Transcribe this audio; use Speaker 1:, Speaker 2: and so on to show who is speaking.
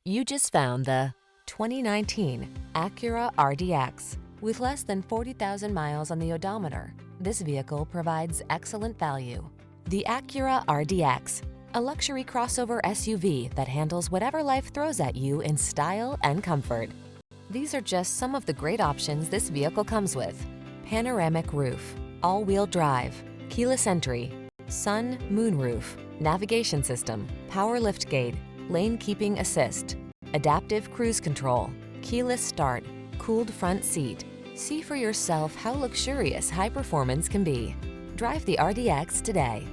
Speaker 1: You just found the 2019 Acura RDX. With less than 40,000 miles on the odometer, this vehicle provides excellent value. The Acura RDX, a luxury crossover SUV that handles whatever life throws at you in style and comfort. These are just some of the great options this vehicle comes with: panoramic roof, all-wheel drive, keyless entry, sun, moon roof, navigation system, power liftgate, lane keeping assist, adaptive cruise control, keyless start, cooled front seat. See for yourself how luxurious high performance can be. Drive the RDX today.